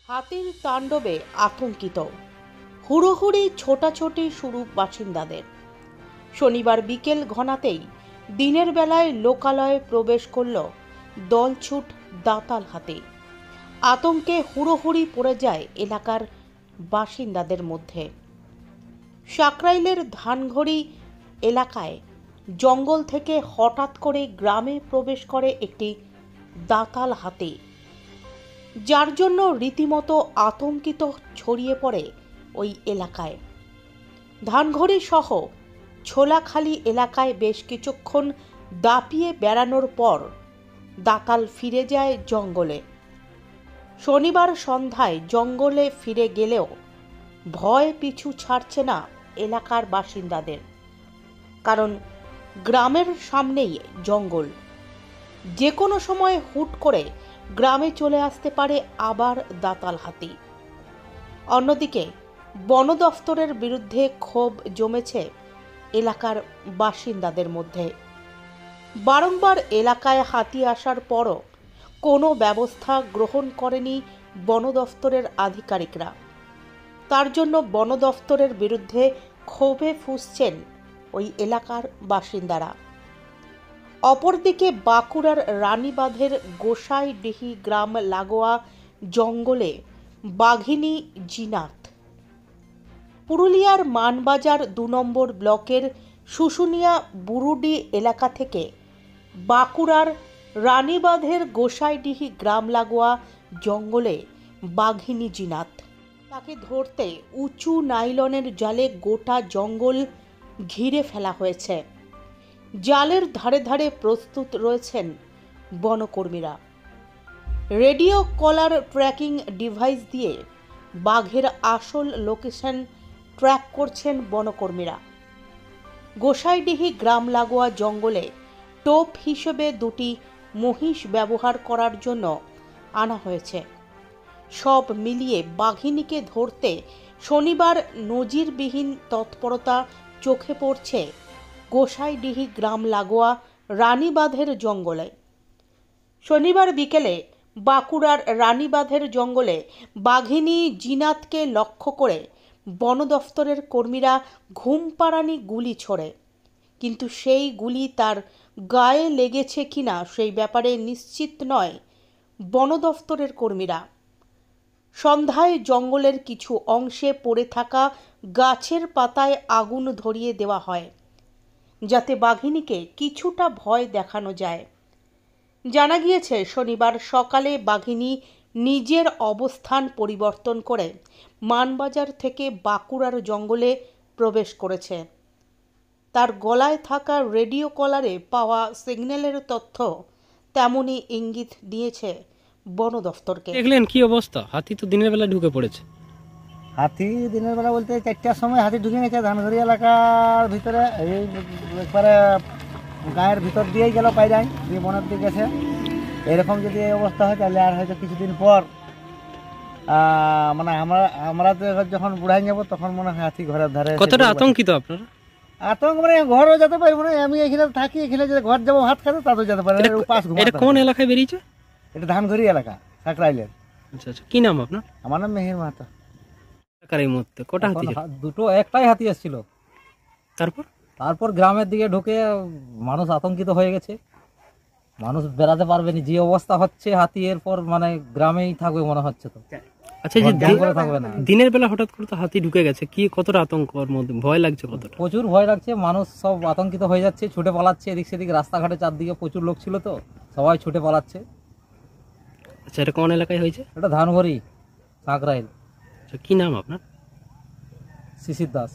হাতির তাণ্ডবে আতঙ্কিত, হুড়োহুড়ি ছোটাছুটি শুরু বাসিন্দাদের। শনিবার বিকেল ঘনাতেই দিনের বেলায় লোকালয়ে প্রবেশ করল দলছুট দাঁতাল হাতি। আতঙ্কে হুড়োহুড়ি পড়ে যায় এলাকার বাসিন্দাদের মধ্যে। সাকরাইলের ধানঘড়ি এলাকায় জঙ্গল থেকে হঠাৎ করে গ্রামে প্রবেশ করে একটি দাঁতাল হাতি, যার জন্য রীতিমতো আতঙ্কিত ছড়িয়ে পড়ে ওই এলাকায়। ধানঘড়ি সহ ছোলাখালী এলাকায় বেশ কিছুক্ষণ দাপিয়ে বেড়ানোর পর দাঁতাল ফিরে যায় জঙ্গলে। শনিবার সন্ধ্যায় জঙ্গলে ফিরে গেলেও ভয় পিছু ছাড়ছে না এলাকার বাসিন্দাদের, কারণ গ্রামের সামনেই জঙ্গল, যে কোনো সময় হুট করে গ্রামে চলে আসতে পারে আবার দাঁতাল হাতি। অন্যদিকে বন দফতরের বিরুদ্ধে ক্ষোভ জমেছে এলাকার বাসিন্দাদের মধ্যে। বারংবার এলাকায় হাতি আসার পরও কোনো ব্যবস্থা গ্রহণ করেনি বন দফতরের আধিকারিকরা। তার জন্য বন দফতরের বিরুদ্ধে ক্ষোভে ফুঁসছেন ওই এলাকার বাসিন্দারা। অপরদিকে বাঁকুড়ার রানীবাঁধের গোসাইডিহি গ্রাম লাগোয়া জঙ্গলে বাঘিনী জিনাত, পুরুলিয়ার মানবাজার ২ নম্বর ব্লকের শুশুনিয়া বুরুডি এলাকা থেকে বাঁকুড়ার রানীবাঁধের গোসাইডিহি গ্রাম লাগোয়া জঙ্গলে বাঘিনী জিনাত। তাকে ধরতে উঁচু নাইলনের জালে গোটা জঙ্গল ঘিরে ফেলা হয়েছে। জালের ধারে ধারে প্রস্তুত রয়েছেন বনকর্মীরা। রেডিও কলার ট্র্যাকিং ডিভাইস দিয়ে বাঘের আসল লোকেশন ট্র্যাক করছেন বনকর্মীরা। গোসাইডিহি গ্রাম লাগোয়া জঙ্গলে টোপ হিসেবে 2টি মহিষ ব্যবহার করার জন্য আনা হয়েছে। সব মিলিয়ে বাঘিনীকে ধরতে শনিবার নজিরবিহীন তৎপরতা চোখে পড়ছে গোসাইডিহি গ্রাম লাগোয়া রানীবাঁধের জঙ্গলে। শনিবার বিকেলে বাঁকুড়ার রানীবাঁধের জঙ্গলে বাঘিনী জিনাতকে লক্ষ্য করে বন দফতরের কর্মীরা ঘুমপাড়ানি গুলি ছোড়ে, কিন্তু সেই গুলি তার গায়ে লেগেছে কিনা সেই ব্যাপারে নিশ্চিত নয় বন দফতরের কর্মীরা। সন্ধ্যায় জঙ্গলের কিছু অংশে পড়ে থাকা গাছের পাতায় আগুন ধরিয়ে দেওয়া হয়, যাতে বাঘিনীকে কিছুটা ভয় দেখানো যায়। জানা গিয়েছে, শনিবার সকালে বাঘিনী নিজের অবস্থান পরিবর্তন করে মানবাজার থেকে বাঁকুড়ার জঙ্গলে প্রবেশ করেছে। তার গলায় থাকা রেডিও কলারে পাওয়া সিগন্যালের তথ্য তেমনই ইঙ্গিত দিয়েছে বন দফতরকে। দেখলেন কি অবস্থা? হাতি তো দিনের বেলা ঢুকে পড়েছে। হাতি দিনের বেলা বলতে 4টার সময় হাতি ঢুকে গেছে ধানঘড়ি এলাকার ভিতরে। এই একবারে গায়ের ভিতর দিয়েই গেল পায়রায় দিয়ে বনের দিকে গেছে। এরকম যদি এই অবস্থা হয় তাহলে আর হয়তো কিছুদিন পর মানে আমরা যখন বুড়াই যাবো তখন মনে হয় হাতি ঘরের ধারে। কতটা আতঙ্কিত আপনারা? আতঙ্ক মানে ঘরও যেতে পারবো না। আমি এখানে থাকি, এখানে যে ঘর যাবো ভাত খাতে তাতেও যেতে পারি না। এটা কোন এলাকায় বেরিয়েছে? এটা ধানঘড়ি এলাকা, সাকরাইলের। আচ্ছা আচ্ছা, কি নাম আপনার? আমার নাম মেহের মাহাতো। এই মুহূর্তে কটা হাতি? দুটো, একটাই হাতি এসেছিল। তারপর গ্রামের দিকে ঢুকে মানুষ আতঙ্কিত হয়ে গেছে। মানুষ বেড়াতে পারবে না, যে অবস্থা হচ্ছে হাতি এরপর মানে গ্রামেই থাকবে মনে হচ্ছে। তো আচ্ছা, যে দিনের বেলা হঠাৎ করে তো হাতি ঢুকে গেছে, কি কতটা আতঙ্কর মধ্যে ভয় লাগছে? কতটা? প্রচুর ভয় লাগছে। মানুষ সব আতঙ্কিত হয়ে যাচ্ছে, ছুটে পালাচ্ছে এদিক সেদিক। রাস্তাঘাটে চারদিকে প্রচুর লোক ছিল, তো সবাই ছুটে পালাচ্ছে। আচ্ছা, এটা কোন এলাকায় হয়েছে? এটা ধানঘড়ি, সাকরাইল। কি নাম আপনার? শিশির দাস।